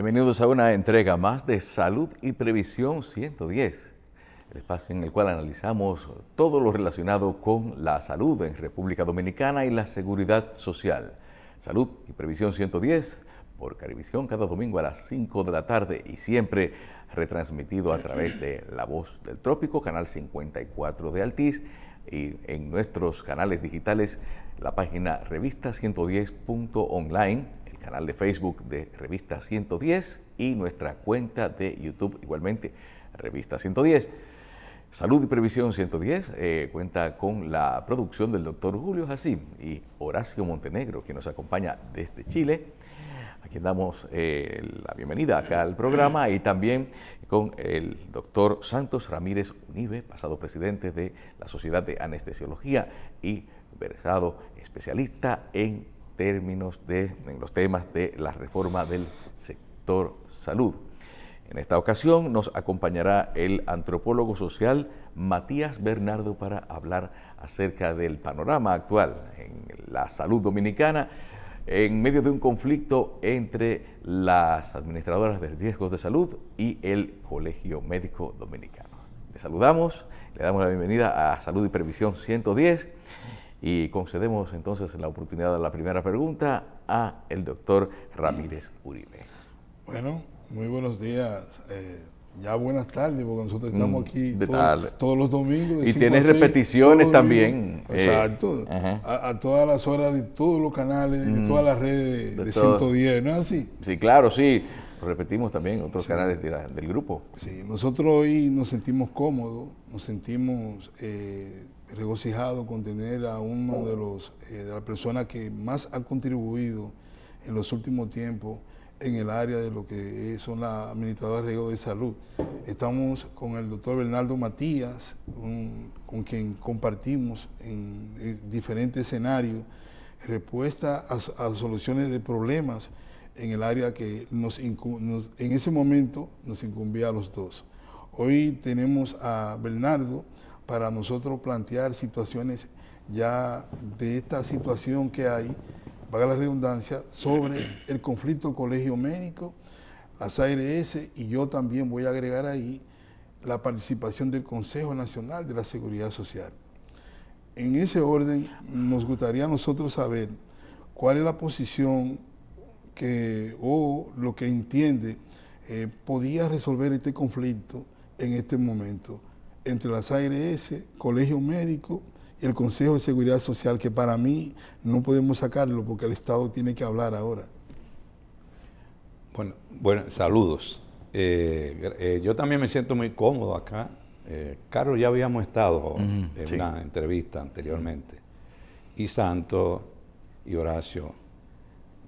Bienvenidos a una entrega más de Salud y Previsión 110, el espacio en el cual analizamos todo lo relacionado con la salud en República Dominicana y la seguridad social. Salud y Previsión 110 por Carivisión cada domingo a las 5 de la tarde y siempre retransmitido a través de La Voz del Trópico, canal 54 de Altiz, y en nuestros canales digitales, la página revista110.online, el canal de Facebook de Revista 110 y nuestra cuenta de YouTube igualmente, Revista 110. Salud y Previsión 110 cuenta con la producción del doctor Julio Jacim y Horacio Montenegro, que nos acompaña desde Chile, a quien damos la bienvenida acá al programa, y también con el doctor Santos Ramírez Unive, pasado presidente de la Sociedad de Anestesiología y versado especialista en los temas de la reforma del sector salud. En esta ocasión nos acompañará el antropólogo social Matías Bernardo para hablar acerca del panorama actual en la salud dominicana en medio de un conflicto entre las administradoras de riesgos de salud y el Colegio Médico Dominicano. Le saludamos, le damos la bienvenida a Salud y Previsión 110 y concedemos entonces la oportunidad de la primera pregunta a el doctor Ramírez Uribe. Bueno, muy buenos días. Ya buenas tardes, porque nosotros estamos aquí todos los domingos. Y tienes repeticiones también. Exacto. A todas las horas de todos los canales, de todas las redes de 110, ¿no es así? Sí, claro, sí. Lo repetimos también en otros canales del grupo. Sí, nosotros hoy nos sentimos cómodos, nos sentimos regocijados con tener a uno de las personas que más ha contribuido en los últimos tiempos en el área de lo que son las administradoras de riesgo de salud. Estamos con el doctor Bernardo Matías, con quien compartimos en diferentes escenarios respuesta a soluciones de problemas en el área que en ese momento nos incumbía a los dos. Hoy tenemos a Bernardo para nosotros plantear situaciones ya de esta situación que hay, valga la redundancia, sobre el conflicto colegio médico, las ARS, y yo también voy a agregar ahí la participación del Consejo Nacional de la Seguridad Social. En ese orden, nos gustaría a nosotros saber cuál es la posición o lo que entiende podía resolver este conflicto en este momento entre las ARS, Colegio Médico y el Consejo de Seguridad Social, que para mí no podemos sacarlo porque el Estado tiene que hablar ahora. Bueno, saludos. Yo también me siento muy cómodo acá. Carlos, ya habíamos estado en una entrevista anteriormente. Y Santos y Horacio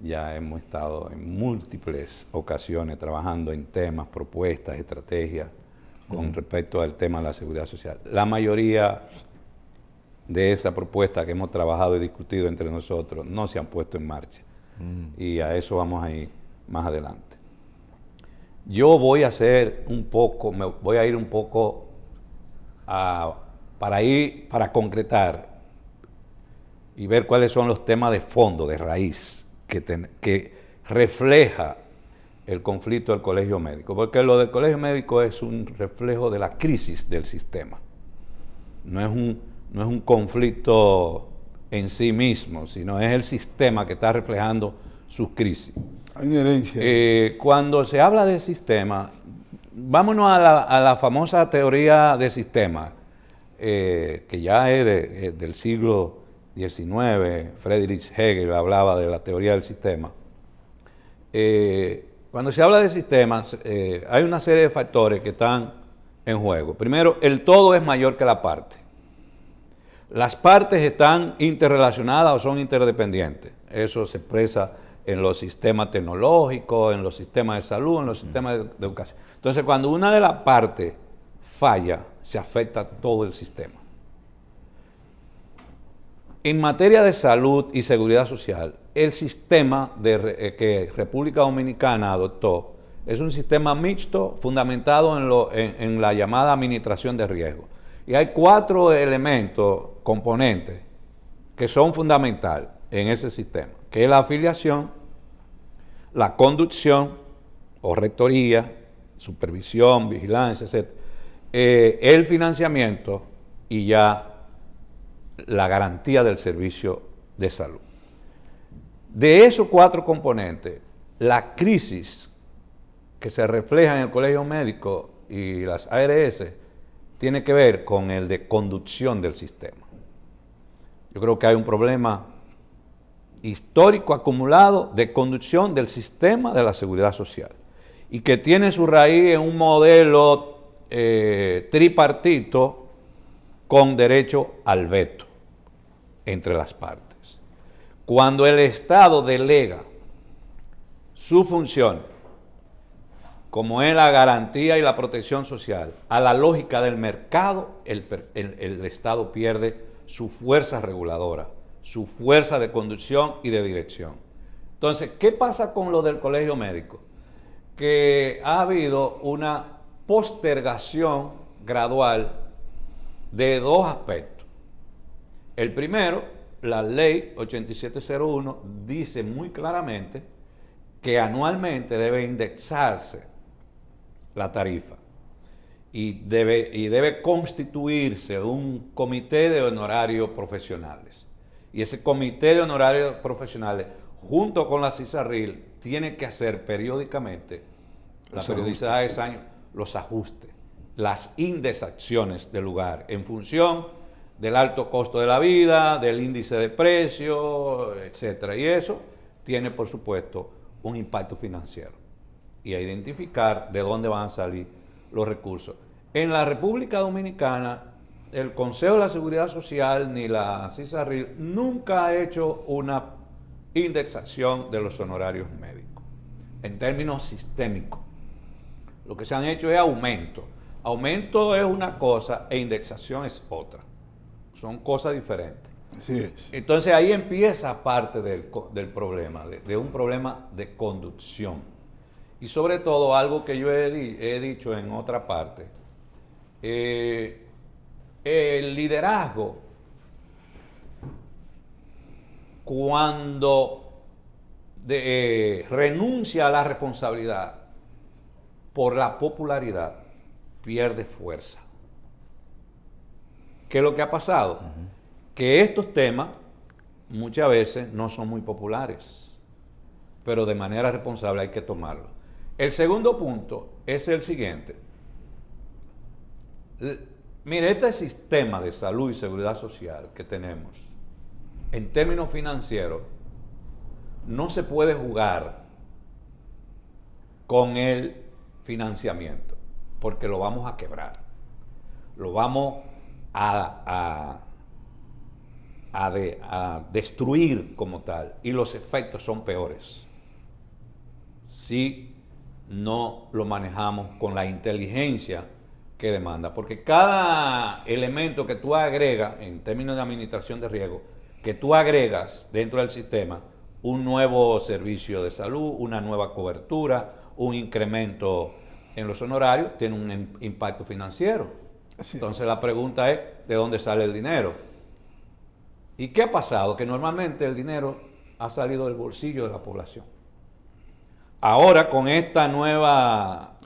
ya hemos estado en múltiples ocasiones trabajando en temas, propuestas, estrategias con respecto al tema de la seguridad social. La mayoría de esa propuesta que hemos trabajado y discutido entre nosotros no se han puesto en marcha. Y a eso vamos a ir más adelante. Yo voy a hacer voy a ir un poco para concretar y ver cuáles son los temas de fondo, de raíz, que refleja el conflicto del colegio médico. Porque lo del colegio médico es un reflejo de la crisis del sistema. No es un conflicto en sí mismo, sino es el sistema que está reflejando sus crisis. Hay una herencia. Cuando se habla de sistema, vámonos a la famosa teoría de sistema, que ya es del siglo XIX. Friedrich Hegel hablaba de la teoría del sistema. Cuando se habla de sistemas, hay una serie de factores que están en juego. Primero, el todo es mayor que la parte. Las partes están interrelacionadas o son interdependientes. Eso se expresa en los sistemas tecnológicos, en los sistemas de salud, en los sistemas de educación. Entonces, cuando una de las partes falla, se afecta todo el sistema. En materia de salud y seguridad social, el sistema que República Dominicana adoptó es un sistema mixto fundamentado en la llamada administración de riesgo. Y hay 4 elementos, componentes, que son fundamentales en ese sistema, que es la afiliación, la conducción, o rectoría, supervisión, vigilancia, etc., el financiamiento y ya la garantía del servicio de salud. De esos 4 componentes, la crisis que se refleja en el Colegio Médico y las ARS tiene que ver con el de conducción del sistema. Yo creo que hay un problema histórico acumulado de conducción del sistema de la seguridad social y que tiene su raíz en un modelo tripartito con derecho al veto entre las partes. Cuando el Estado delega sus funciones, como es la garantía y la protección social, a la lógica del mercado, el Estado pierde su fuerza reguladora, su fuerza de conducción y de dirección. Entonces, ¿qué pasa con lo del Colegio Médico? Que ha habido una postergación gradual de 2 aspectos. El primero, la ley 8701 dice muy claramente que anualmente debe indexarse la tarifa y debe constituirse un comité de honorarios profesionales. Y ese comité de honorarios profesionales, junto con la CISARRIL, tiene que hacer periódicamente, la periodicidad de 10 años, los ajustes, las indexaciones del lugar, en función del alto costo de la vida, del índice de precios, etc. Y eso tiene, por supuesto, un impacto financiero. Y a identificar de dónde van a salir los recursos. En la República Dominicana, el Consejo de la Seguridad Social ni la CISARRIL nunca ha hecho una indexación de los honorarios médicos, en términos sistémicos. Lo que se han hecho es aumento. Aumento es una cosa e indexación es otra. Son cosas diferentes. Así es. Entonces ahí empieza parte del problema, de un problema de conducción. Y sobre todo algo que yo he dicho en otra parte, el liderazgo, cuando renuncia a la responsabilidad por la popularidad, pierde fuerza. ¿Qué es lo que ha pasado? Que estos temas muchas veces no son muy populares, pero de manera responsable hay que tomarlos. El segundo punto es el siguiente. Mire, este sistema de salud y seguridad social que tenemos, en términos financieros, no se puede jugar con el financiamiento, porque lo vamos a quebrar. Lo vamos a destruir como tal, y los efectos son peores si no lo manejamos con la inteligencia que demanda, porque cada elemento que tú agregas en términos de administración de riesgo, que tú agregas dentro del sistema, un nuevo servicio de salud, una nueva cobertura, un incremento en los honorarios, tiene un impacto financiero. Entonces la pregunta es, ¿de dónde sale el dinero? ¿Y qué ha pasado? Que normalmente el dinero ha salido del bolsillo de la población. Ahora, con esta nueva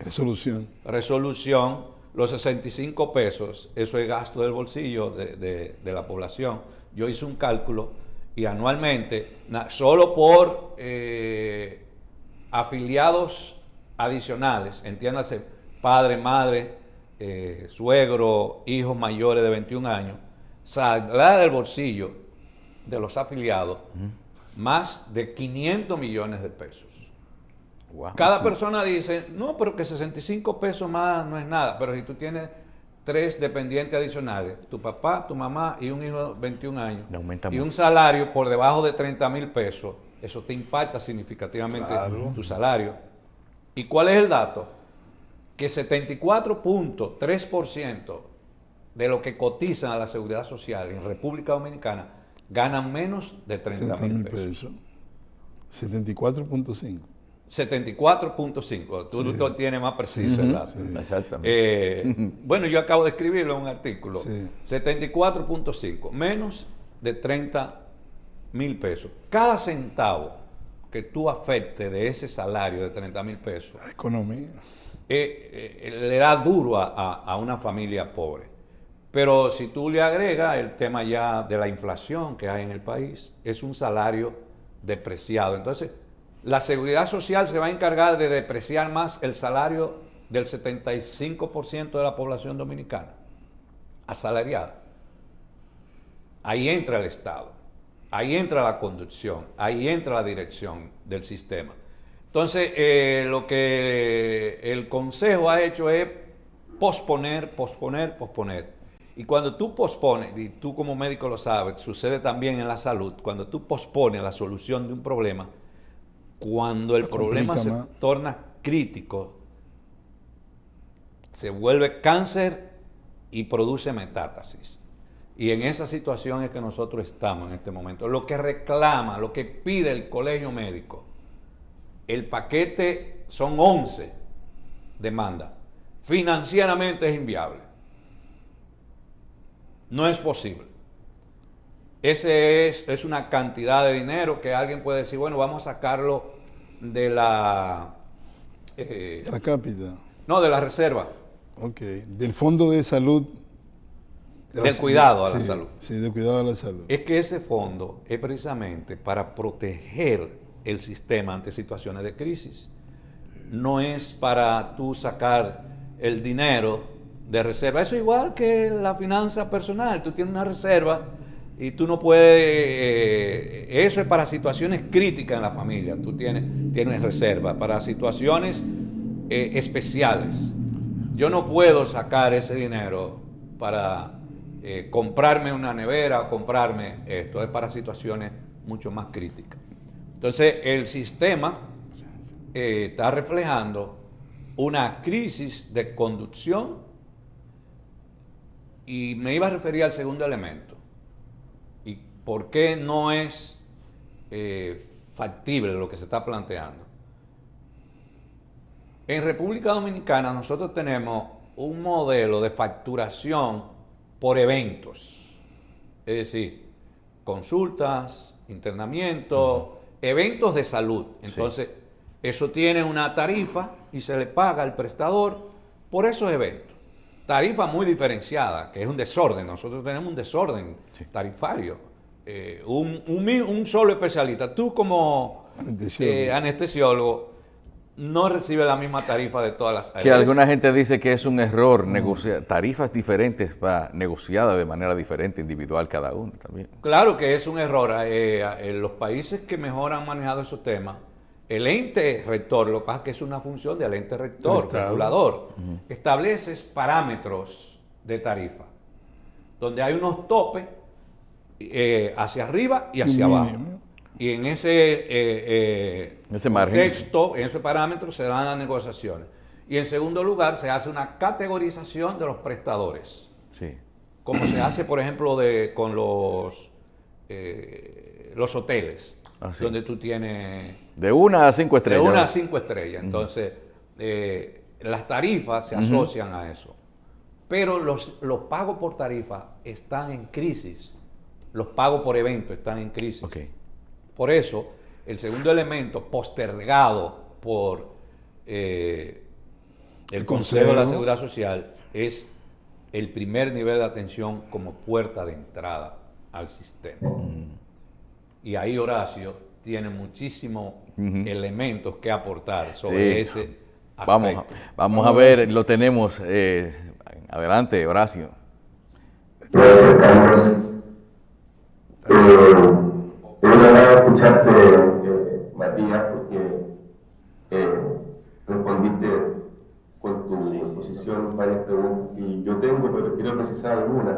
resolución, los 65 pesos, eso es gasto del bolsillo de la población. Yo hice un cálculo y anualmente, solo por afiliados adicionales, entiéndase, padre, madre, suegro, hijos mayores de 21 años, saldrá del bolsillo de los afiliados más de 500 millones de pesos. Wow. Cada persona dice, no, pero que 65 pesos más no es nada, pero si tú tienes 3 dependientes adicionales, tu papá, tu mamá y un hijo de 21 años, y un salario por debajo de 30,000 pesos, eso te impacta significativamente tu salario. ¿Y cuál es el dato? Que 74.3% de lo que cotizan a la seguridad social en República Dominicana ganan menos de 30,000 pesos. 74.5. 74.5. Tú lo tienes más preciso el dato. Sí. Exactamente. Bueno, yo acabo de escribirlo en un artículo. Sí. 74.5, menos de 30,000 pesos. Cada centavo que tú afectes de ese salario de 30,000 pesos, La economía. le da duro a una familia pobre. Pero si tú le agregas el tema ya de la inflación que hay en el país, es un salario depreciado. Entonces, la seguridad social se va a encargar de depreciar más el salario del 75% de la población dominicana, asalariada. Ahí entra el Estado, ahí entra la conducción, ahí entra la dirección del sistema. Entonces, lo que el Consejo ha hecho es posponer. Y cuando tú pospones, y tú como médico lo sabes, sucede también en la salud, cuando tú pospones la solución de un problema, cuando el problema se torna crítico, se vuelve cáncer y produce metástasis. Y en esa situación es que nosotros estamos en este momento. Lo que reclama, lo que pide el colegio médico, el paquete son 11 demandas. Financieramente es inviable. No es posible. Ese es una cantidad de dinero que alguien puede decir, bueno, vamos a sacarlo de la... de la cápita. No, de la reserva. Ok, del Fondo de Salud. Del cuidado a la salud. Sí, del cuidado a la salud. Es que ese fondo es precisamente para proteger el sistema ante situaciones de crisis. No es para tú sacar el dinero de reserva. Eso es igual que la finanza personal. Tú tienes una reserva y tú no puedes... eso es para situaciones críticas en la familia. Tú tienes reserva para situaciones especiales. Yo no puedo sacar ese dinero para comprarme una nevera o comprarme esto. Es para situaciones mucho más críticas. Entonces, el sistema está reflejando una crisis de conducción. Y me iba a referir al segundo elemento. ¿Y por qué no es factible lo que se está planteando? En República Dominicana nosotros tenemos un modelo de facturación por eventos. Es decir, consultas, internamientos, eventos de salud. Entonces, eso tiene una tarifa y se le paga al prestador por esos eventos. Tarifa muy diferenciada, que es un desorden. Nosotros tenemos un desorden tarifario. Un solo especialista. Tú como anestesiólogo no recibes la misma tarifa de todas las áreas. Que alguna gente dice que es un error negociar tarifas diferentes negociadas de manera diferente, individual cada uno también. Claro que es un error. En los países que mejor han manejado esos temas, el ente rector, lo que pasa es que es una función del ente rector, regulador, establece parámetros de tarifa, donde hay unos topes hacia arriba y hacia abajo. Y en ese contexto, en ese parámetro se dan las negociaciones. Y en segundo lugar, se hace una categorización de los prestadores. Sí. Como se hace, por ejemplo, con los hoteles. Donde tú tienes... De 1 a 5 estrellas. De 1 a 5 estrellas. Entonces, las tarifas se asocian a eso. Pero los pagos por tarifa están en crisis. Los pagos por evento están en crisis. Okay. Por eso, el segundo elemento postergado por el Consejo de la Seguridad Social es el primer nivel de atención como puerta de entrada al sistema. Y ahí Horacio tiene muchísimos elementos que aportar sobre ese aspecto. Vamos a ver, lo tenemos. Adelante, Horacio. Gracias, Carlos. Es una escucharte, Matías, porque respondiste con tu exposición varias preguntas que yo tengo, pero quiero precisar algunas.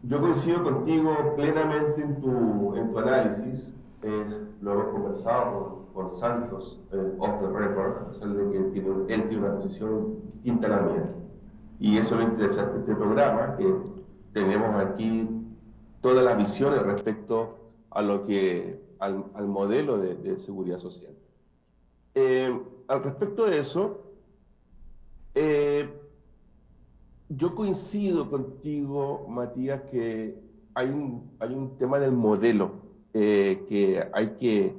Yo coincido contigo plenamente en tu análisis. Lo hemos conversado con Santos off the record, a pesar de que él tiene una posición distinta a la mía. Y eso es lo interesante de este programa, que tenemos aquí todas las visiones respecto a lo que al modelo de seguridad social. Al respecto de eso, yo coincido contigo, Matías, que hay un tema del modelo que hay que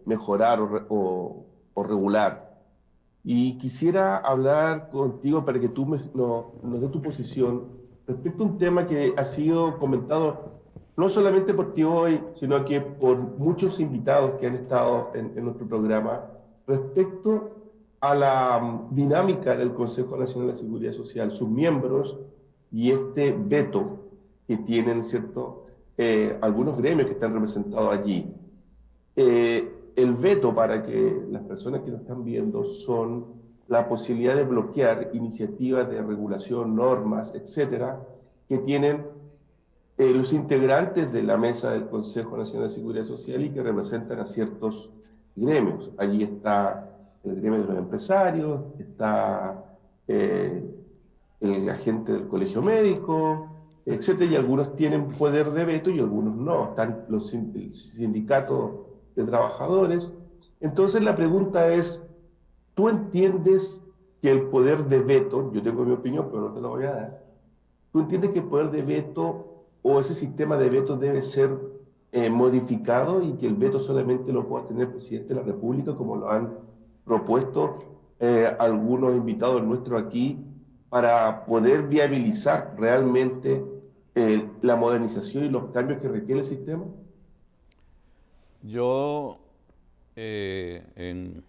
mejorar o regular. Y quisiera hablar contigo para que tú nos des tu posición respecto a un tema que ha sido comentado no solamente por ti hoy, sino que por muchos invitados que han estado en nuestro programa, respecto a la dinámica del Consejo Nacional de Seguridad Social, sus miembros y este veto que tienen, ¿cierto?, algunos gremios que están representados allí. El veto, para que las personas que nos están viendo, son la posibilidad de bloquear iniciativas de regulación, normas, etcétera, que tienen los integrantes de la mesa del Consejo Nacional de Seguridad Social y que representan a ciertos gremios. Allí está el gremio de los empresarios, está el agente del colegio médico, etcétera, y algunos tienen poder de veto y algunos no. Están los sindicatos de trabajadores. Entonces la pregunta es, ¿tú entiendes que el poder de veto, yo tengo mi opinión, pero no te la voy a dar, ¿tú entiendes que el poder de veto o ese sistema de veto debe ser modificado y que el veto solamente lo pueda tener el presidente de la República, como lo han propuesto algunos invitados nuestros aquí, para poder viabilizar realmente la modernización y los cambios que requiere el sistema? Yo, en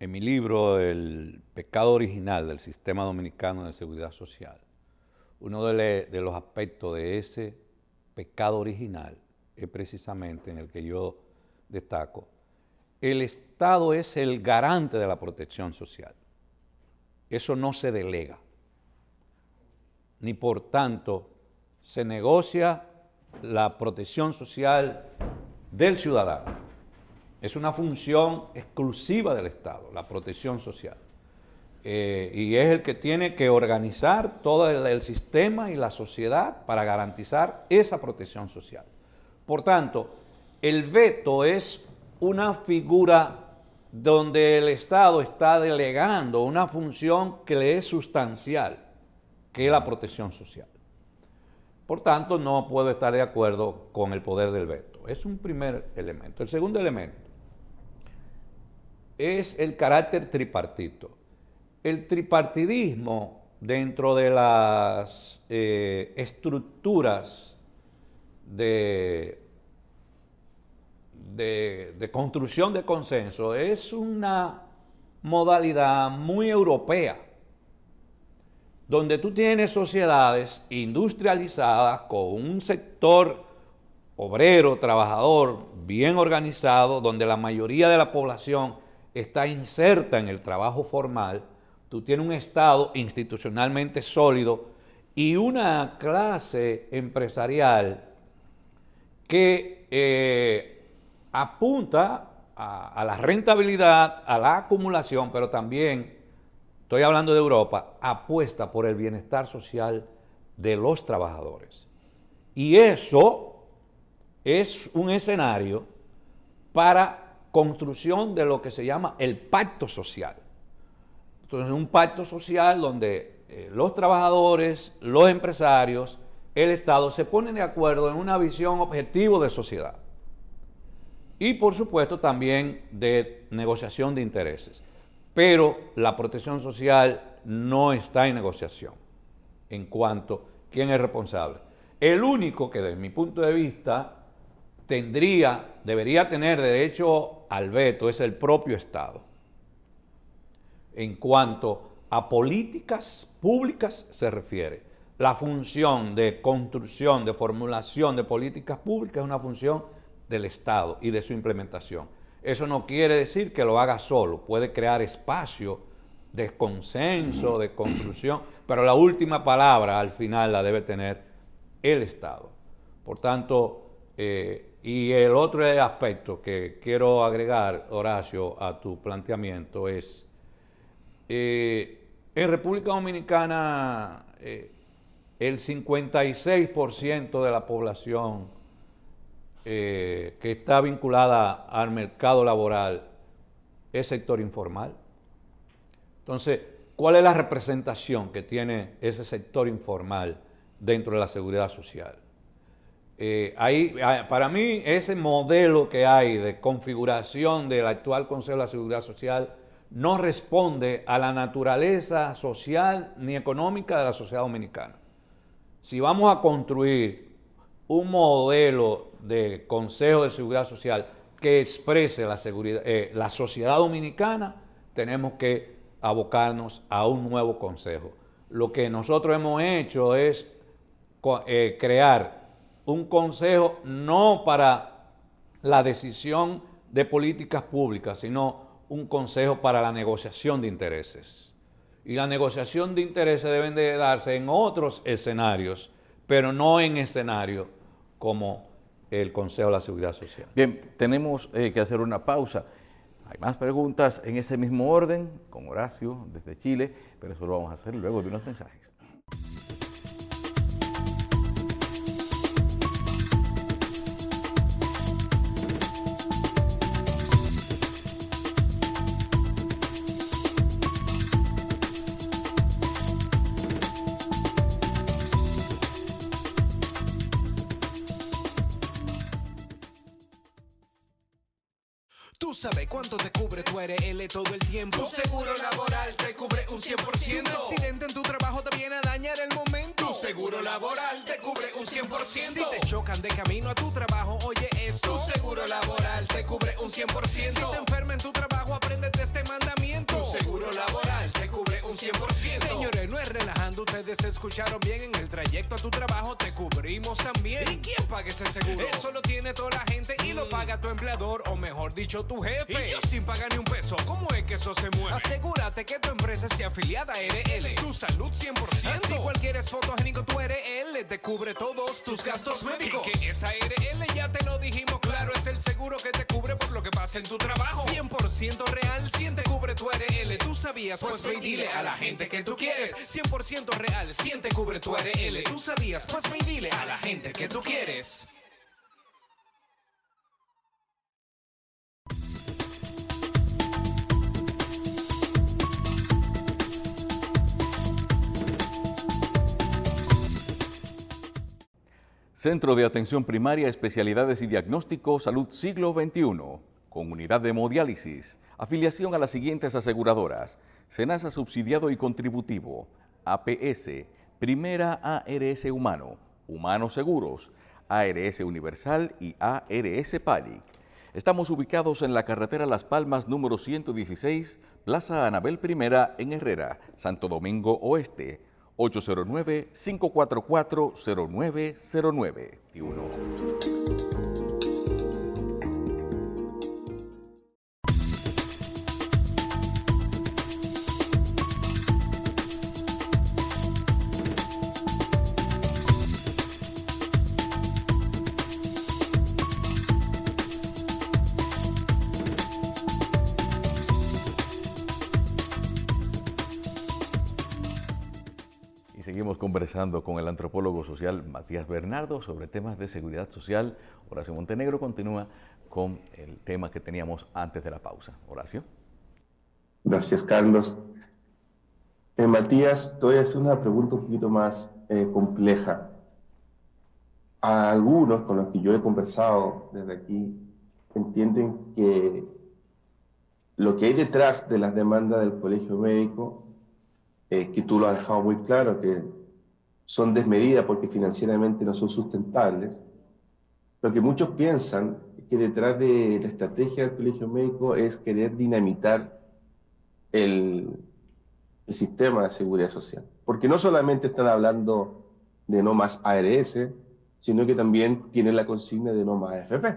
mi libro, El pecado original del sistema dominicano de seguridad social, uno de los aspectos de ese pecado original es precisamente en el que yo destaco: el Estado es el garante de la protección social. Eso no se delega, ni por tanto se negocia la protección social del ciudadano. Es una función exclusiva del Estado, la protección social. Y es el que tiene que organizar todo el sistema y la sociedad para garantizar esa protección social. Por tanto, el veto es una figura donde el Estado está delegando una función que le es sustancial, que es la protección social. Por tanto, no puedo estar de acuerdo con el poder del veto. Es un primer elemento. El segundo elemento es el carácter tripartito. El tripartidismo, dentro de las estructuras de construcción de consenso, es una modalidad muy europea, donde tú tienes sociedades industrializadas con un sector obrero, trabajador, bien organizado, donde la mayoría de la población está inserta en el trabajo formal. Tú tienes un Estado institucionalmente sólido y una clase empresarial que apunta a la rentabilidad, a la acumulación, pero también, estoy hablando de Europa, apuesta por el bienestar social de los trabajadores. Y eso es un escenario para construcción de lo que se llama el pacto social. Entonces, un pacto social donde los trabajadores, los empresarios, el Estado se ponen de acuerdo en una visión objetivo de sociedad. Y, por supuesto, también de negociación de intereses. Pero la protección social no está en negociación en cuanto a quién es responsable. El único que, desde mi punto de vista, debería tener derecho al veto es el propio Estado. En cuanto a políticas públicas se refiere, la función de construcción, de formulación de políticas públicas es una función del Estado y de su implementación. Eso no quiere decir que lo haga solo, puede crear espacio de consenso, de construcción, pero la última palabra al final la debe tener el Estado. Por tanto, y el otro aspecto que quiero agregar, Horacio, a tu planteamiento es, en República Dominicana el 56% de la población que está vinculada al mercado laboral es sector informal. Entonces, ¿cuál es la representación que tiene ese sector informal dentro de la seguridad social? Para mí, ese modelo que hay de configuración del actual Consejo de la Seguridad Social no responde a la naturaleza social ni económica de la sociedad dominicana. Si vamos a construir un modelo de Consejo de Seguridad Social que exprese la sociedad dominicana, tenemos que abocarnos a un nuevo consejo. Lo que nosotros hemos hecho es crear un consejo no para la decisión de políticas públicas, sino un consejo para la negociación de intereses. Y la negociación de intereses deben de darse en otros escenarios, pero no en escenarios como el Consejo de la Seguridad Social. Bien, tenemos que hacer una pausa. Hay más preguntas en ese mismo orden, con Horacio desde Chile, pero eso lo vamos a hacer luego de unos mensajes. Tú sabes cuánto te cubre tu ARL todo el tiempo. Tu seguro laboral te cubre un 100%. Si un accidente en tu trabajo te viene a dañar el momento, tu seguro laboral te cubre un 100%. Si te chocan de camino a tu trabajo, oye esto, tu seguro laboral te cubre un 100%. Si te enfermas en tu trabajo, apréndete este mandamiento, tu seguro laboral te cubre un 100%. Señores, no es relajando, ustedes escucharon bien. En el trayecto a tu trabajo te cubrimos también. ¿Y quién paga ese seguro? Eso lo tiene toda la gente y lo paga tu empleador, o mejor dicho, tu jefe. Y yo sin pagar ni un peso, ¿cómo es que eso se mueve? Asegúrate que tu empresa esté afiliada a ARL. Tu salud 100%. Así cualquier es fotogénico, tu ARL te cubre todos tus gastos médicos. Y que esa ARL, ya te lo dijimos claro, es el seguro que te cubre por lo que pasa en tu trabajo. 100% real, 100 te cubre tu ARL. ¿Tú sabías? Pues ve y dile a la gente que tú quieres. 100% real, 100 te cubre tu ARL. ¿Tú sabías? Pues ve y dile a la gente que tú quieres. Centro de Atención Primaria, Especialidades y Diagnóstico, Salud Siglo XXI, con unidad de hemodiálisis, afiliación a las siguientes aseguradoras: SENASA subsidiado y contributivo, APS, Primera ARS Humano, Humanos Seguros, ARS Universal y ARS Palic. Estamos ubicados en la carretera Las Palmas número 116, Plaza Anabel I en Herrera, Santo Domingo Oeste. 809-544-0909. Seguimos conversando con el antropólogo social Matías Bernardo sobre temas de seguridad social. Horacio Montenegro continúa con el tema que teníamos antes de la pausa. Horacio. Gracias, Carlos. Matías, te voy a hacer una pregunta un poquito más compleja. A algunos con los que yo he conversado desde aquí entienden que lo que hay detrás de las demandas del colegio médico, que tú lo has dejado muy claro, que son desmedidas porque financieramente no son sustentables. Lo que muchos piensan es que detrás de la estrategia del colegio médico es querer dinamitar el sistema de seguridad social. Porque no solamente están hablando de no más ARS, sino que también tienen la consigna de no más AFP.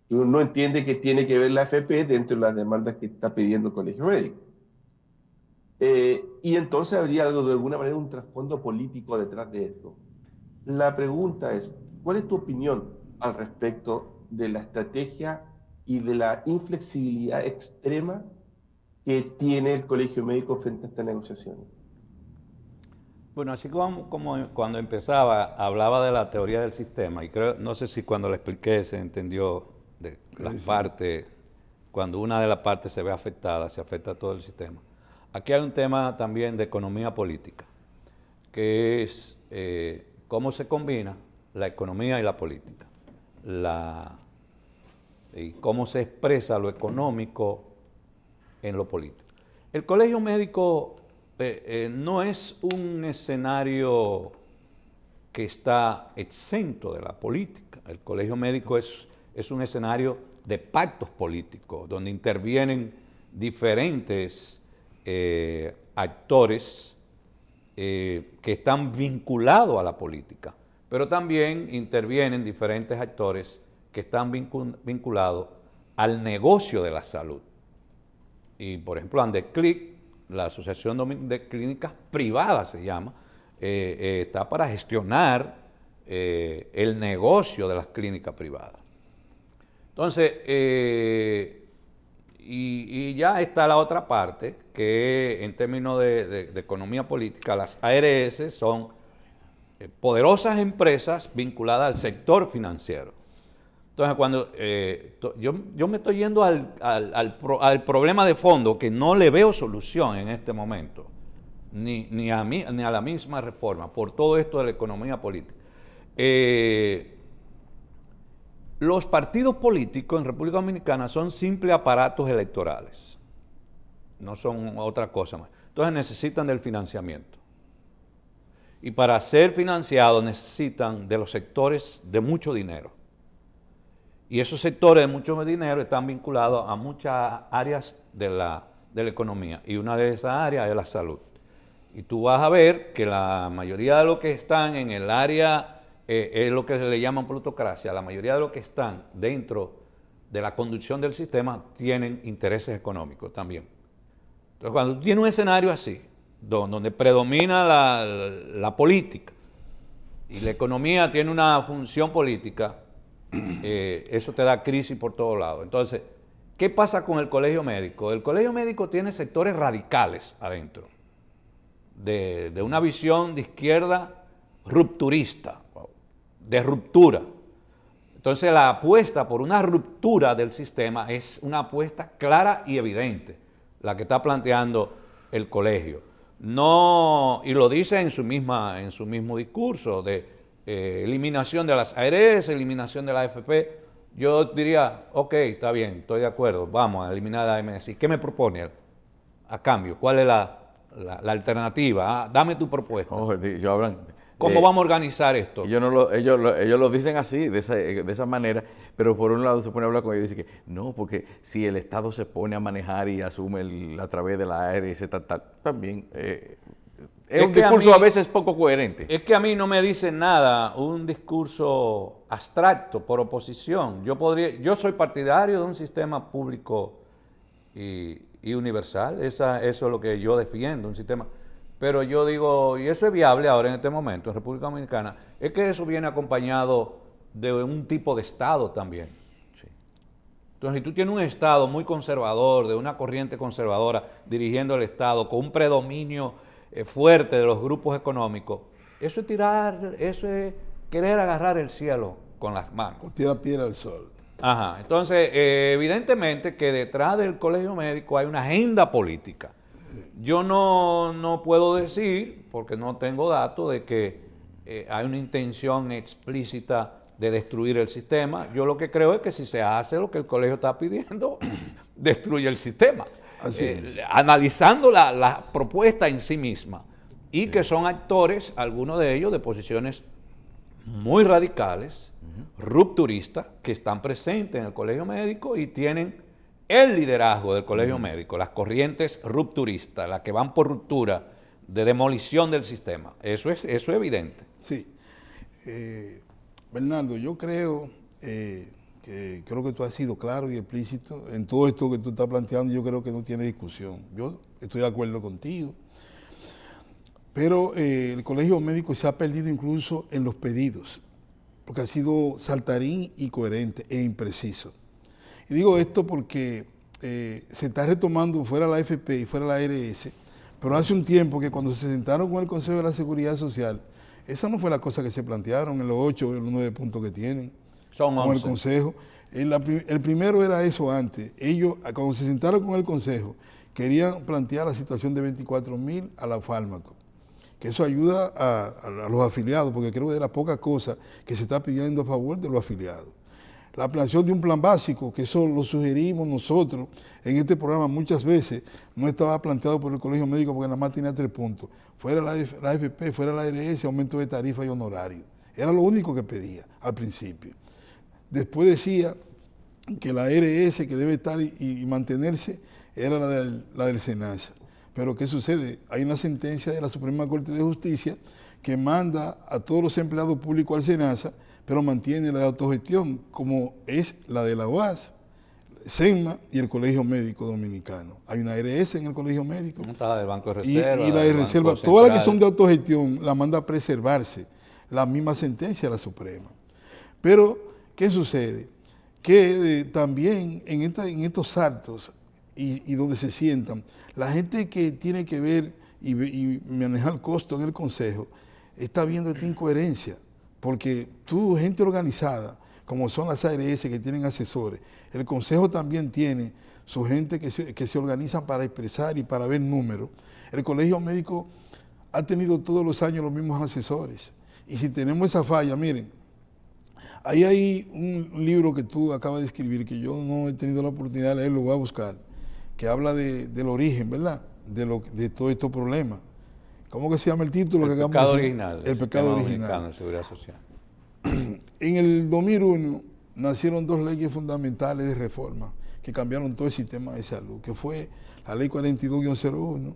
Uno no entiende que tiene que ver la AFP dentro de las demandas que está pidiendo el colegio médico. Y entonces habría algo, de alguna manera, un trasfondo político detrás de esto. La pregunta es, ¿cuál es tu opinión al respecto de la estrategia y de la inflexibilidad extrema que tiene el colegio médico frente a esta negociación? Bueno, así como cuando empezaba, hablaba de la teoría del sistema, y creo, no sé si cuando lo expliqué se entendió de las partes, cuando una de las partes se ve afectada, se afecta a todo el sistema. Aquí hay un tema también de economía política, que es cómo se combina la economía y la política. Y cómo se expresa lo económico en lo político. El colegio médico no es un escenario que está exento de la política. El colegio médico es un escenario de pactos políticos, donde intervienen diferentes actores que están vinculados a la política, pero también intervienen diferentes actores que están vinculados al negocio de la salud. Y por ejemplo, Andeclinic, la Asociación de Clínicas Privadas se llama, está para gestionar el negocio de las clínicas privadas. Entonces, y ya está la otra parte, que en términos de economía política, las ARS son poderosas empresas vinculadas al sector financiero. Entonces, cuando yo me estoy yendo al problema de fondo, que no le veo solución en este momento, ni a la misma reforma, por todo esto de la economía política. Los partidos políticos en República Dominicana son simples aparatos electorales, no son otra cosa más. Entonces necesitan del financiamiento. Y para ser financiados necesitan de los sectores de mucho dinero. Y esos sectores de mucho dinero están vinculados a muchas áreas de la economía. Y una de esas áreas es la salud. Y tú vas a ver que la mayoría de los que están en el área, es lo que se le llama plutocracia, la mayoría de los que están dentro de la conducción del sistema tienen intereses económicos también. Entonces, cuando tú tienes un escenario así, donde predomina la política y la economía tiene una función política, eso te da crisis por todos lados. Entonces, ¿qué pasa con el colegio médico? El colegio médico tiene sectores radicales adentro, de una visión de izquierda rupturista, de ruptura. Entonces, la apuesta por una ruptura del sistema es una apuesta clara y evidente, la que está planteando el colegio. No, y lo dice en su mismo discurso de eliminación de las ARS, eliminación de la AFP. Yo diría, ok, está bien, estoy de acuerdo, vamos a eliminar la MSI. ¿Qué me propone a cambio? ¿Cuál es la alternativa? Dame tu propuesta. ¿Cómo vamos a organizar esto? Ellos lo dicen así, de esa manera, pero por un lado se pone a hablar con ellos y dice que no, porque si el Estado se pone a manejar y asume a través de la ARS, también es un discurso a veces poco coherente. Es que a mí no me dice nada un discurso abstracto por oposición. Yo soy partidario de un sistema público y universal, eso es lo que yo defiendo, un sistema. Pero yo digo, y eso es viable ahora en este momento en República Dominicana, es que eso viene acompañado de un tipo de Estado también. Sí. Entonces, si tú tienes un Estado muy conservador, de una corriente conservadora dirigiendo el Estado, con un predominio fuerte de los grupos económicos, eso es querer agarrar el cielo con las manos. O tirar piedra al sol. Ajá. Entonces, evidentemente que detrás del colegio médico hay una agenda política. Yo no puedo decir, porque no tengo datos, de que hay una intención explícita de destruir el sistema. Yo lo que creo es que si se hace lo que el colegio está pidiendo, destruye el sistema. Así es. Analizando la propuesta en sí misma. Y que son actores, algunos de ellos, de posiciones muy radicales, rupturistas, que están presentes en el colegio médico y tienen el liderazgo del colegio médico, las corrientes rupturistas, las que van por ruptura, de demolición del sistema. Eso es evidente. Sí. Bernardo, yo creo que tú has sido claro y explícito en todo esto que tú estás planteando. Yo creo que no tiene discusión. Yo estoy de acuerdo contigo. Pero el colegio médico se ha perdido incluso en los pedidos, porque ha sido saltarín, incoherente e impreciso. Y digo esto porque se está retomando fuera la AFP y fuera la ARS, pero hace un tiempo que cuando se sentaron con el Consejo de la Seguridad Social, esa no fue la cosa que se plantearon en los 8 o los 9 puntos que tienen. Son 11. Con el Consejo. El primero era eso antes. Ellos, cuando se sentaron con el Consejo, querían plantear la situación de 24.000 a los fármacos. que eso ayuda a los afiliados, porque creo que es la poca cosa que se está pidiendo a favor de los afiliados. La planeación de un plan básico, que eso lo sugerimos nosotros en este programa muchas veces, no estaba planteado por el Colegio Médico porque nada más tenía 3 puntos. Fuera la AFP, fuera la ARS, aumento de tarifa y honorario. Era lo único que pedía al principio. Después decía que la ARS que debe estar y mantenerse era la del SENASA. Pero ¿qué sucede? Hay una sentencia de la Suprema Corte de Justicia que manda a todos los empleados públicos al SENASA, pero mantiene la de autogestión, como es la de la UAS, SENMA y el Colegio Médico Dominicano. Hay una ARS en el Colegio Médico. Está la del Banco de Reserva. Y la de Reserva. Todas las que son de autogestión la manda a preservarse. La misma sentencia de la Suprema. Pero, ¿qué sucede? Que también en estos saltos y donde se sientan, la gente que tiene que ver y manejar costo en el Consejo está viendo esta incoherencia. Porque tú, gente organizada, como son las ARS que tienen asesores, el Consejo también tiene su gente que se organiza para expresar y para ver números. El Colegio Médico ha tenido todos los años los mismos asesores. Y si tenemos esa falla, miren, ahí hay un libro que tú acabas de escribir, que yo no he tenido la oportunidad de leer, lo voy a buscar, que habla del origen, ¿verdad?, de todos estos problemas. ¿Cómo que se llama el título? El pecado original. El pecado original. De Seguridad Social. En el 2001 nacieron 2 leyes fundamentales de reforma que cambiaron todo el sistema de salud, que fue la ley 42-01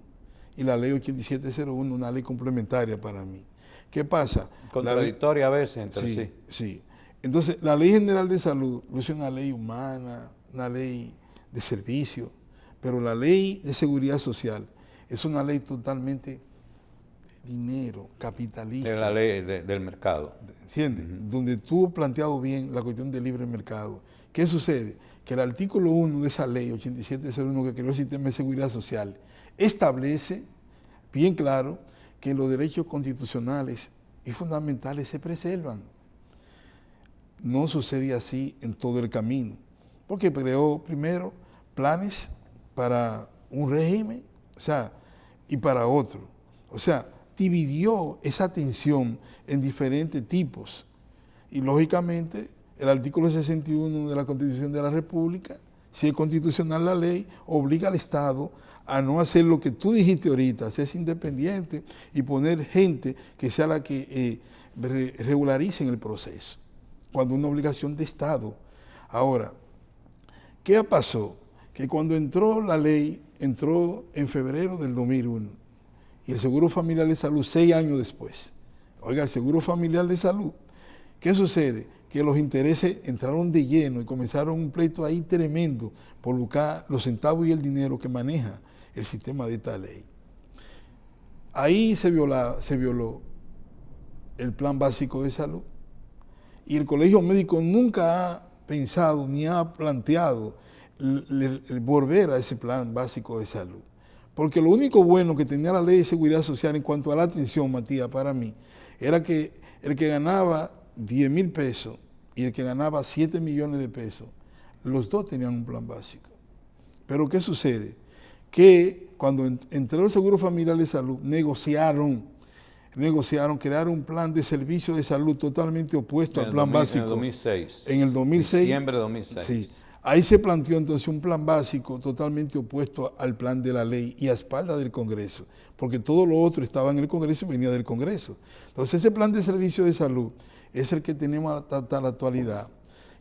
y la ley 8701, una ley complementaria para mí. ¿Qué pasa? Contradictoria a veces entre sí. Sí. Entonces, la ley general de salud es una ley humana, una ley de servicio, pero la ley de seguridad social es una ley totalmente dinero, capitalista. Es la ley del mercado. ¿Entiendes? Donde tú has planteado bien la cuestión del libre mercado. ¿Qué sucede? Que el artículo 1 de esa ley 8701 que creó el sistema de seguridad social establece bien claro que los derechos constitucionales y fundamentales se preservan. No sucede así en todo el camino, porque creó primero planes para un régimen, y para otro. Dividió esa atención en diferentes tipos. Y lógicamente, el artículo 61 de la Constitución de la República, si es constitucional la ley, obliga al Estado a no hacer lo que tú dijiste ahorita, hacerse independiente y poner gente que sea la que regularice en el proceso, cuando es una obligación de Estado. Ahora, ¿qué pasó? Que cuando entró la ley, entró en febrero del 2001, y el Seguro Familiar de Salud 6 años después. Oiga, el Seguro Familiar de Salud, ¿qué sucede? Que los intereses entraron de lleno y comenzaron un pleito ahí tremendo por buscar los centavos y el dinero que maneja el sistema de esta ley. Ahí se violó el Plan Básico de Salud y el Colegio Médico nunca ha pensado ni ha planteado el volver a ese Plan Básico de Salud. Porque lo único bueno que tenía la Ley de Seguridad Social en cuanto a la atención, Matías, para mí, era que el que ganaba 10,000 pesos y el que ganaba 7 millones de pesos, los dos tenían un plan básico. Pero ¿qué sucede? Que cuando entró el Seguro Familiar de Salud, negociaron, crearon un plan de servicio de salud totalmente opuesto al plan básico. En el 2006. En el 2006. Diciembre de 2006. Sí. Ahí se planteó entonces un plan básico totalmente opuesto al plan de la ley y a espaldas del Congreso, porque todo lo otro estaba en el Congreso y venía del Congreso. Entonces ese plan de servicio de salud es el que tenemos hasta la actualidad,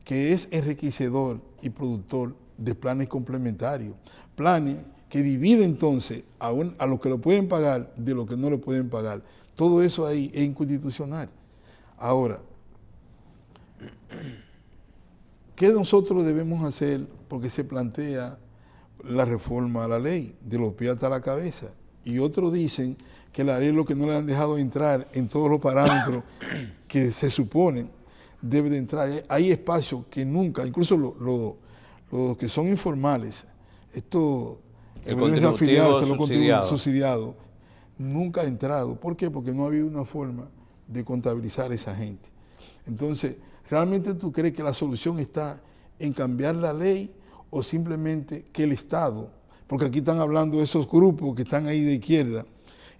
que es enriquecedor y productor de planes complementarios, planes que dividen entonces a los que lo pueden pagar de los que no lo pueden pagar. Todo eso ahí es inconstitucional. Ahora, ¿qué nosotros debemos hacer? Porque se plantea la reforma a la ley, de los pies hasta la cabeza. Y otros dicen que la ley es lo que no le han dejado entrar en todos los parámetros que se suponen debe de entrar. Hay espacios que nunca, incluso los que son informales, esto el contributivo subsidiado, nunca ha entrado. ¿Por qué? Porque no ha habido una forma de contabilizar a esa gente. Entonces, ¿realmente tú crees que la solución está en cambiar la ley o simplemente que el Estado, porque aquí están hablando de esos grupos que están ahí de izquierda,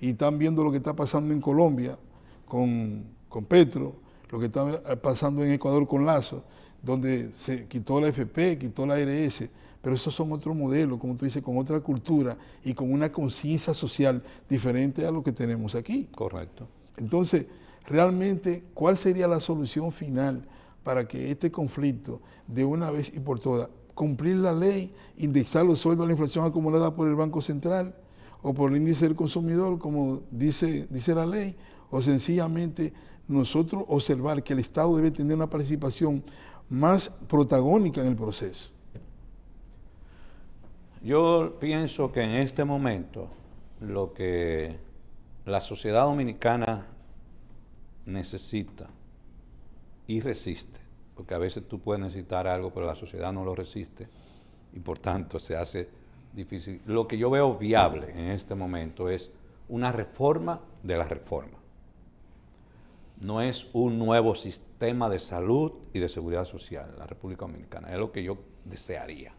y están viendo lo que está pasando en Colombia con Petro, lo que está pasando en Ecuador con Lazo, donde se quitó la FP, quitó la ARS, pero esos son otros modelos, como tú dices, con otra cultura y con una conciencia social diferente a lo que tenemos aquí. Correcto. Entonces, realmente, ¿cuál sería la solución final para que este conflicto, de una vez y por todas, cumplir la ley, indexar los sueldos a la inflación acumulada por el Banco Central o por el índice del consumidor, como dice la ley, o sencillamente nosotros observar que el Estado debe tener una participación más protagónica en el proceso? Yo pienso que en este momento lo que la sociedad dominicana necesita y resiste, porque a veces tú puedes necesitar algo, pero la sociedad no lo resiste y por tanto se hace difícil. Lo que yo veo viable en este momento es una reforma de la reforma. No es un nuevo sistema de salud y de seguridad social en la República Dominicana, es lo que yo desearía.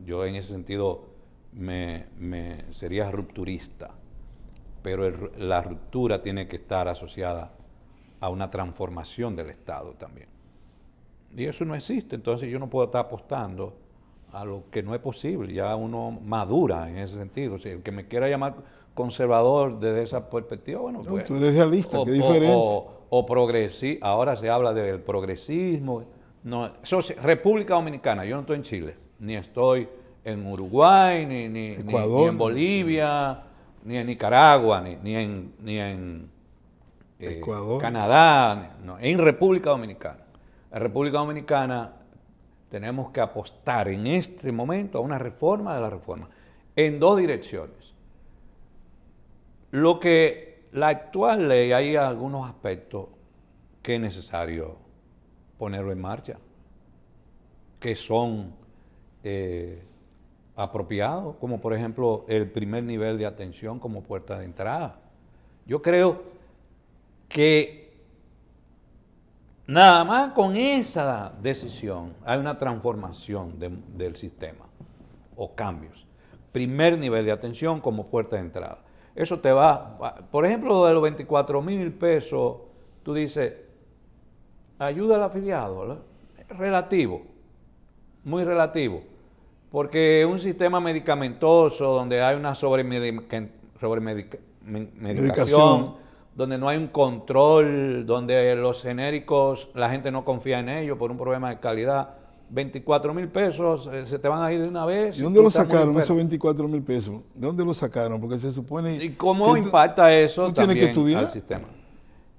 Yo en ese sentido sería rupturista, pero la ruptura tiene que estar asociada a una transformación del Estado también. Y eso no existe, entonces yo no puedo estar apostando a lo que no es posible, ya uno madura en ese sentido. O sea, el que me quiera llamar conservador desde esa perspectiva, bueno, No, pues, tú eres realista, que es diferente. o progresista, ahora se habla del progresismo. No, República Dominicana, yo no estoy en Chile, ni estoy en Uruguay, ni en Bolivia, ni en Nicaragua, ni en Ecuador, Canadá, no, en República Dominicana. En República Dominicana tenemos que apostar en este momento a una reforma de la reforma, en dos direcciones. Lo que la actual ley, hay algunos aspectos que es necesario ponerlo en marcha, que son apropiados, como por ejemplo el primer nivel de atención como puerta de entrada. Yo creo que nada más con esa decisión hay una transformación del sistema o cambios. Primer nivel de atención como puerta de entrada. Eso te va, por ejemplo, lo de los 24,000 pesos, tú dices, ayuda al afiliado, ¿verdad? Relativo, muy relativo, porque un sistema medicamentoso donde hay una sobremedicación, donde no hay un control, donde los genéricos, la gente no confía en ellos por un problema de calidad, 24,000 pesos se te van a ir de una vez. ¿Y dónde lo sacaron esos 24,000 pesos? ¿De dónde lo sacaron? Porque se supone... ¿Y cómo impacta eso también al sistema?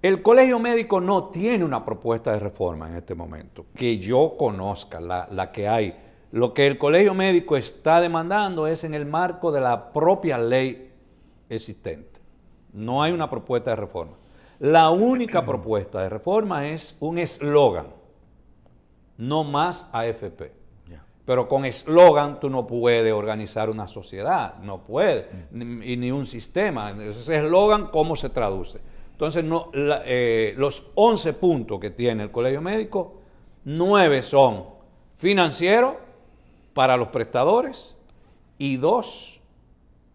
El Colegio Médico no tiene una propuesta de reforma en este momento, que yo conozca, la que hay. Lo que el Colegio Médico está demandando es en el marco de la propia ley existente. No hay una propuesta de reforma. La única propuesta de reforma es un eslogan, no más AFP. Pero con eslogan tú no puedes organizar una sociedad, no puedes, ni un sistema. Ese eslogan, ¿cómo se traduce? Entonces, los 11 puntos que tiene el Colegio Médico, 9 son financieros para los prestadores y 2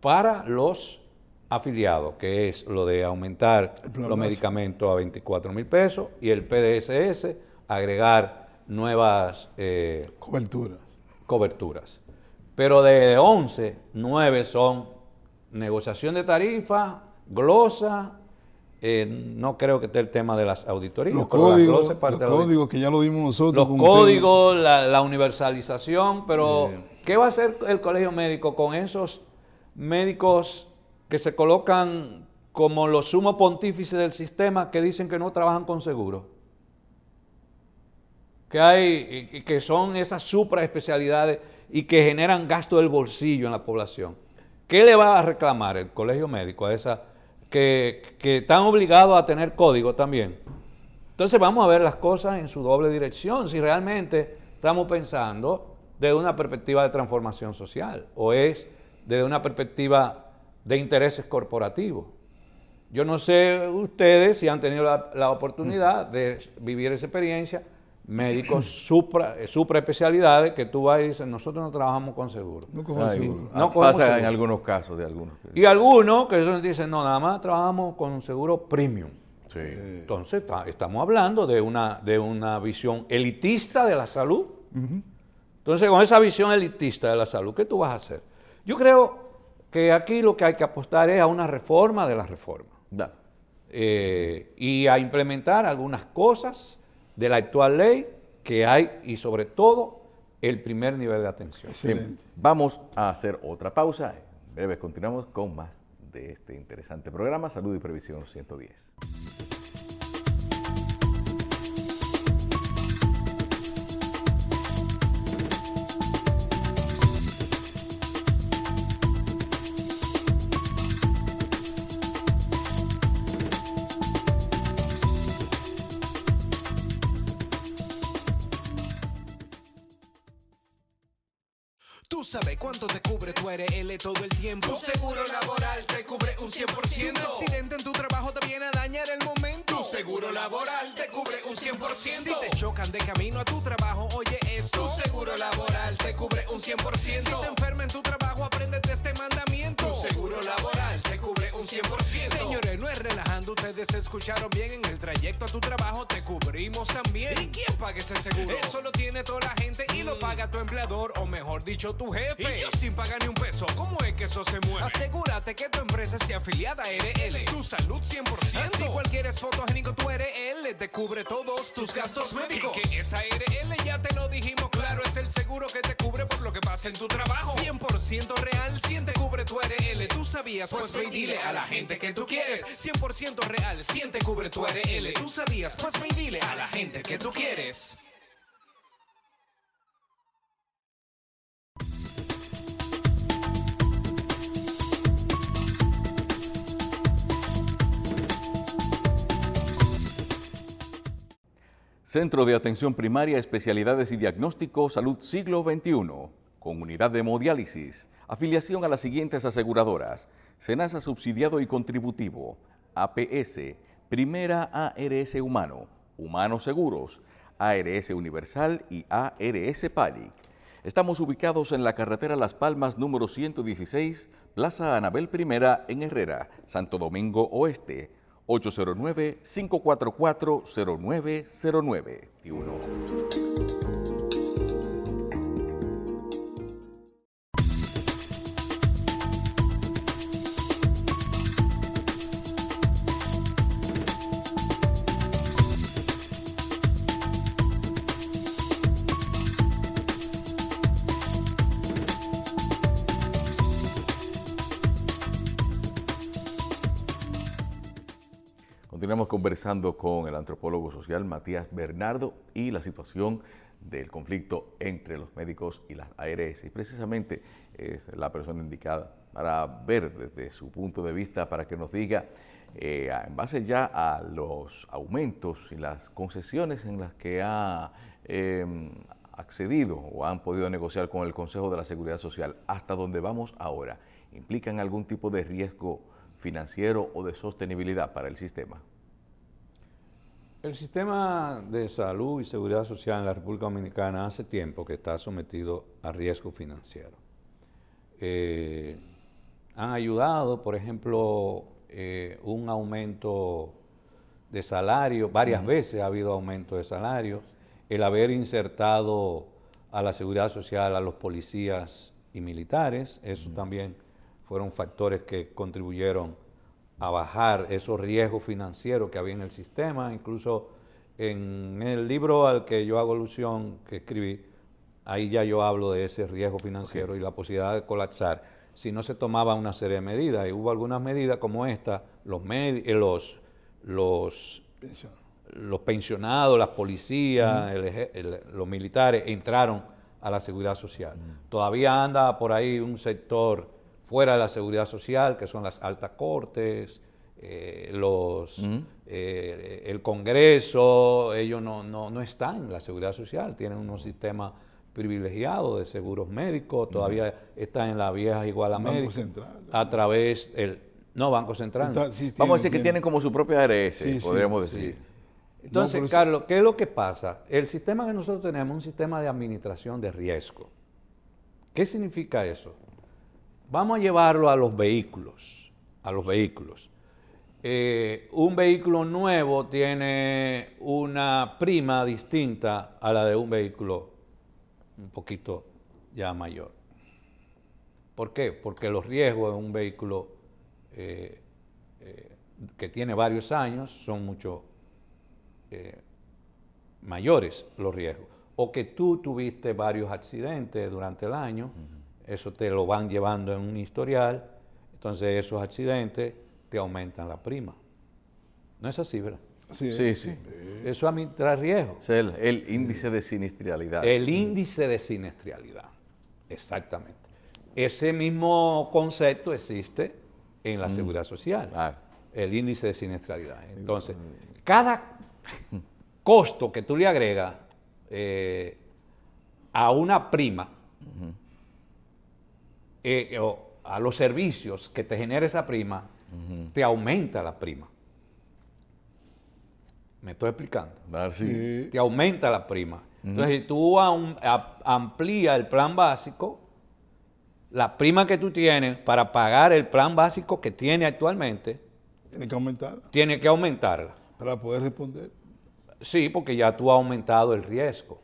para los afiliados, que es lo de aumentar los medicamentos a 24,000 pesos y el PDSS, agregar nuevas coberturas. Pero de 11, 9 son negociación de tarifa, glosa, no creo que esté el tema de las auditorías. Los códigos que ya lo dimos nosotros. Los códigos, la universalización, pero ¿qué va a hacer el Colegio Médico con esos médicos que se colocan como los sumos pontífices del sistema que dicen que no trabajan con seguro? Que son esas supraespecialidades y que generan gasto del bolsillo en la población. ¿Qué le va a reclamar el Colegio Médico a esas que están obligados a tener código también? Entonces vamos a ver las cosas en su doble dirección, si realmente estamos pensando desde una perspectiva de transformación social o es desde una perspectiva de intereses corporativos. Yo no sé ustedes si han tenido la oportunidad de vivir esa experiencia médicos supra especialidades que tú vas y dices, nosotros no trabajamos con seguro. No cojo seguro. No cogemos pasa seguro. en algunos casos de algunos. Y algunos que eso dicen, no, nada más trabajamos con un seguro premium. Sí. Entonces, estamos hablando de una visión elitista de la salud. Entonces, con esa visión elitista de la salud, ¿qué tú vas a hacer? Yo creo que aquí lo que hay que apostar es a una reforma de la reforma. Da. Y a implementar algunas cosas de la actual ley que hay y sobre todo el primer nivel de atención. Excelente. Vamos a hacer otra pausa. En breve continuamos con más de este interesante programa Salud y Previsión 110. Tú sabes cuánto te cubre tu ARL todo el tiempo. Tu seguro laboral te cubre un 100%. Si un accidente en tu trabajo te viene a dañar el momento, tu seguro laboral te cubre un 100%. Si te chocan de camino a tu trabajo, oye esto, tu seguro laboral te cubre un 100%. Si te enfermas en tu trabajo, apréndete este mandamiento, tu seguro laboral te cubre un 100%. Señores, no es relajando, ustedes escucharon bien. En el trayecto a tu trabajo te cubrimos también. ¿Y quién paga ese seguro? Eso lo tiene toda la gente y lo paga tu empleador, o mejor dicho, tu jefe. Y yo sin pagar ni un peso, ¿cómo es que eso se mueve? Asegúrate que tu empresa esté afiliada a ARL. Tu salud 100%. Así cualquier es fotogénico, tu ARL te cubre todos tus gastos médicos. Y que esa ARL ya te lo dijimos claro, es el seguro que te cubre por lo que pasa en tu trabajo. 100% real, 100 te cubre tu ARL. ¿Tú sabías? Pues ve y dile a la gente que tú quieres. 100% real, 100 te cubre tu ARL. ¿Tú sabías? Pues ve y dile a la gente que tú quieres. Centro de Atención Primaria, Especialidades y Diagnóstico, Salud Siglo XXI, con unidad de hemodiálisis, afiliación a las siguientes aseguradoras: Senasa Subsidiado y Contributivo, APS, Primera ARS Humano, Humanos Seguros, ARS Universal y ARS Palic. Estamos ubicados en la carretera Las Palmas número 116, Plaza Anabel I en Herrera, Santo Domingo Oeste, 809-544-0909. Continuamos conversando con el antropólogo social Matías Bernardo y la situación del conflicto entre los médicos y las ARS. Y precisamente es la persona indicada para ver desde su punto de vista, para que nos diga, en base ya a los aumentos y las concesiones en las que ha accedido o han podido negociar con el Consejo de la Seguridad Social, hasta donde vamos ahora, ¿implican algún tipo de riesgo financiero o de sostenibilidad para el sistema? El sistema de salud y seguridad social en la República Dominicana hace tiempo que está sometido a riesgo financiero. Han ayudado, por ejemplo, un aumento de salario, varias veces ha habido aumento de salario, el haber insertado a la seguridad social a los policías y militares, eso también fueron factores que contribuyeron a bajar esos riesgos financieros que había en el sistema. Incluso en el libro al que yo hago alusión, que escribí, ahí ya yo hablo de ese riesgo financiero y la posibilidad de colapsar si no se tomaba una serie de medidas. Y hubo algunas medidas como esta, los pensionados, las policías, los militares entraron a la seguridad social. Todavía anda por ahí un sector fuera de la seguridad social, que son las altas cortes, el Congreso. Ellos no están en la seguridad social, tienen unos sistemas privilegiados de seguros médicos, todavía están en la vieja Iguala Médica. Banco Central. A través del... No, Banco Central. Vamos a decir que tienen como su propia ARS, podríamos decir. Entonces, por eso- Carlos, ¿qué es lo que pasa? El sistema que nosotros tenemos es un sistema de administración de riesgo. ¿Qué significa eso? Vamos a llevarlo a los vehículos. Un vehículo nuevo tiene una prima distinta a la de un vehículo un poquito ya mayor. ¿Por qué? Porque los riesgos de un vehículo que tiene varios años son mucho mayores los riesgos. O que tú tuviste varios accidentes durante el año, eso te lo van llevando en un historial, entonces esos accidentes te aumentan la prima. ¿No es así, verdad? Sí, Sí. Eso administra riesgo. Es el índice de siniestralidad. El índice de siniestralidad, exactamente. Ese mismo concepto existe en la seguridad social, Claro. el índice de siniestralidad. Entonces, cada costo que tú le agregas a una prima, o a los servicios que te genera esa prima, te aumenta la prima. ¿Me estoy explicando? Claro, sí. Sí. Te aumenta la prima. Entonces, si tú amplías el plan básico, la prima que tú tienes para pagar el plan básico que tiene actualmente, Tiene que aumentar tiene que aumentarla. para poder responder. Sí, porque ya tú has aumentado el riesgo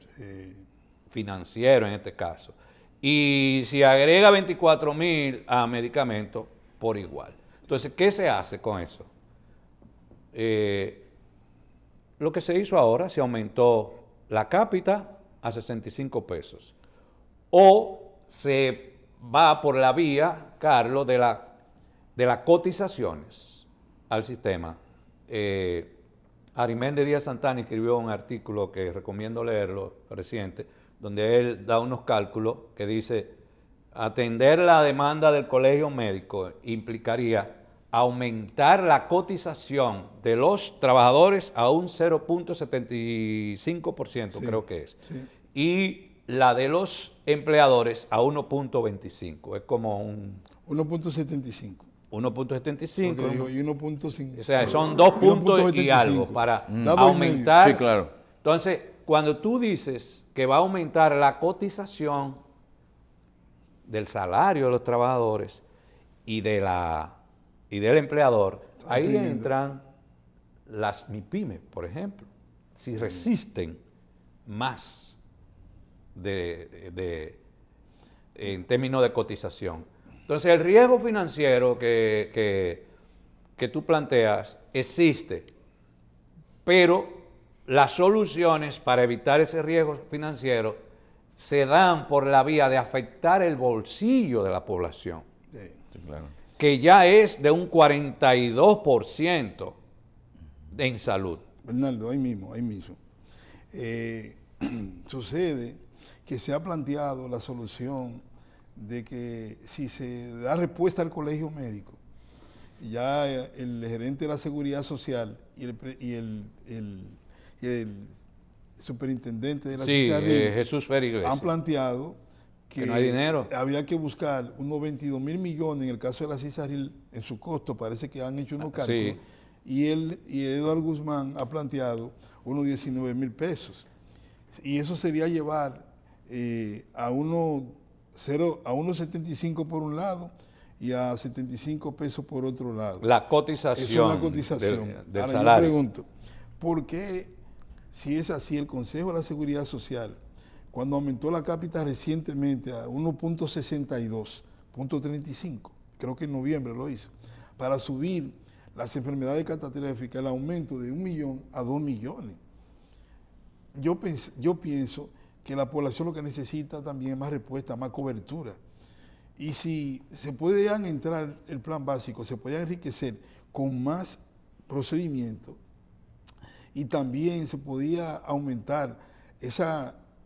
financiero en este caso. Y si agrega 24,000 a medicamentos, por igual. Entonces, ¿qué se hace con eso? Lo que se hizo ahora, se aumentó la cápita a 65 pesos. O se va por la vía, Carlos, de las cotizaciones al sistema. Ariméndez Díaz Santana escribió un artículo que recomiendo leerlo, reciente, donde él da unos cálculos que dice, atender la demanda del colegio médico implicaría aumentar la cotización de los trabajadores a un 0.75%, Sí, creo que es, sí. y la de los empleadores a 1.25, es como un 1.75. 1.75. Porque dijo, y 1.5. O sea, son 2 puntos y 1.75. algo para Da 2,5. aumentar. Sí, claro. Entonces, cuando tú dices que va a aumentar la cotización del salario de los trabajadores y del empleador, ahí tremendo. entran las MIPYME, por ejemplo, si resisten más en términos de cotización. Entonces, el riesgo financiero que tú planteas existe, pero las soluciones para evitar ese riesgo financiero se dan por la vía de afectar el bolsillo de la población, Sí. Sí, claro. que ya es de un 42% en salud. Bernardo, ahí mismo. Sucede que se ha planteado la solución de que si se da respuesta al colegio médico, ya el gerente de la seguridad social y el superintendente de la Sí, CISARRIL Jesús Pérez Iglesias. han planteado Que no hay dinero. habría que buscar unos 22,000 millones en el caso de la CISARRIL en su costo, parece que han hecho unos cálculos, Sí. y Eduardo Guzmán ha planteado unos 19,000 pesos. Y eso sería llevar a 1.75 por un lado y a 75 pesos por otro lado. La cotización. Eso es la cotización. Del Ahora salario. yo pregunto, ¿por qué, si es así, el Consejo de la Seguridad Social, cuando aumentó la cápita recientemente a 1.62.35, creo que en noviembre lo hizo, para subir las enfermedades catastróficas, el aumento de 1 millón a 2 millones? Yo pienso que la población lo que necesita también es más respuesta, más cobertura. Y si se puede entrar el plan básico, se puede enriquecer con más procedimientos, y también se podía aumentar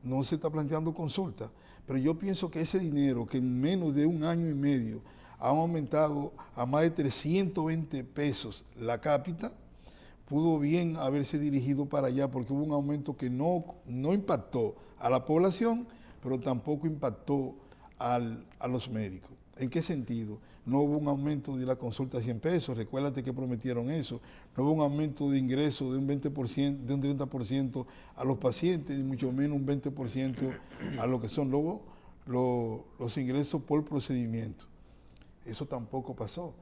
no se está planteando consulta, pero yo pienso que ese dinero que en menos de un año y medio ha aumentado a más de 320 pesos la cápita, pudo bien haberse dirigido para allá, porque hubo un aumento que no impactó a la población, pero tampoco impactó a los médicos. ¿En qué sentido? No hubo un aumento de la consulta a 100 pesos, recuérdate que prometieron eso. No hubo un aumento de ingreso de un 20%, de un 30% a los pacientes, y mucho menos un 20% a lo que son luego los ingresos por procedimiento. Eso tampoco pasó.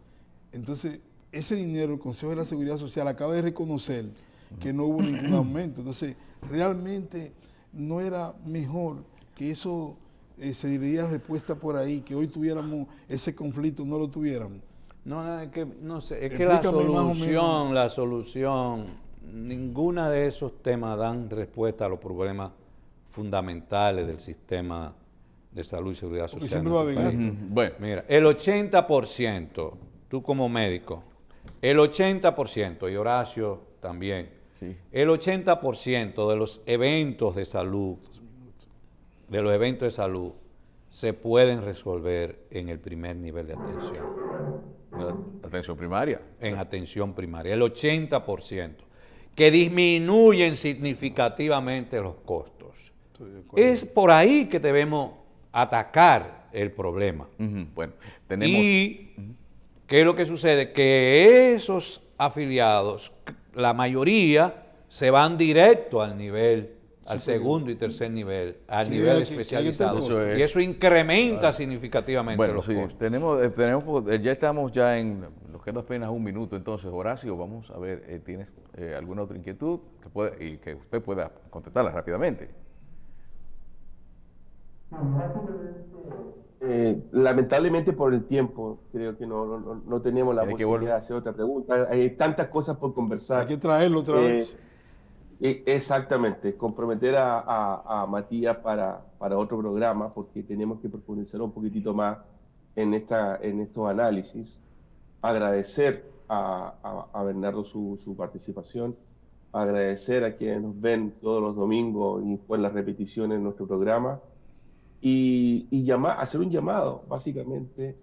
Entonces, ese dinero, el Consejo de la Seguridad Social acaba de reconocer que no hubo ningún aumento. Entonces, realmente no era mejor que eso se diría respuesta por ahí, que hoy tuviéramos ese conflicto, no lo tuviéramos. No, es que no sé, es que Explícame más o menos. la solución, ninguna de esos temas dan respuesta a los problemas fundamentales del sistema de salud y seguridad Porque social. siempre va a haber gasto. Bueno, Mira, el 80%, tú como médico, el 80%, y Horacio también, sí. el 80% de los eventos de salud, se pueden resolver en el primer nivel de atención, Atención primaria. en atención primaria, el 80%, que disminuyen significativamente los costos. Estoy de acuerdo. Es por ahí que debemos atacar el problema. Ujú, bueno, tenemos... Y, ¿qué es lo que sucede? Que esos afiliados, la mayoría, se van directo al nivel, al segundo y tercer nivel, al nivel especializado. Eso es. Y eso incrementa significativamente Bueno, los sí, costos. ya estamos nos queda apenas un minuto, entonces, Horacio, vamos a ver, ¿tienes alguna otra inquietud y que usted pueda contestarla rápidamente? Lamentablemente por el tiempo, creo que no tenemos la Tiene que posibilidad volver. de hacer otra pregunta. Hay tantas cosas por conversar. Hay que traerlo otra vez. Exactamente, comprometer a Matías para otro programa, porque tenemos que profundizar un poquitito más en estos análisis. Agradecer a Bernardo su participación, agradecer a quienes nos ven todos los domingos y después las repeticiones en nuestro programa, y hacer un llamado, básicamente,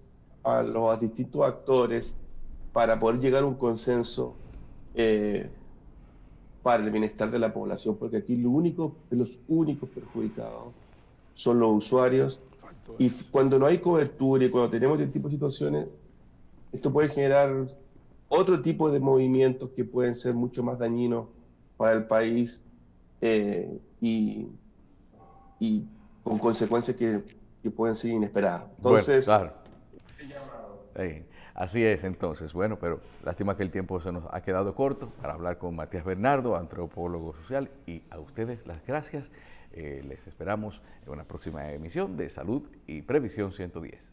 a los distintos actores para poder llegar a un consenso para el bienestar de la población, porque aquí los únicos perjudicados son los usuarios, y cuando no hay cobertura y cuando tenemos este tipo de situaciones, esto puede generar otro tipo de movimientos que pueden ser mucho más dañinos para el país y con consecuencias que pueden ser inesperadas. Entonces, bueno, claro. Así es, entonces. Bueno, pero lástima que el tiempo se nos ha quedado corto para hablar con Matías Bernardo, antropólogo social, y a ustedes las gracias. Les esperamos en una próxima emisión de Salud y Previsión 110.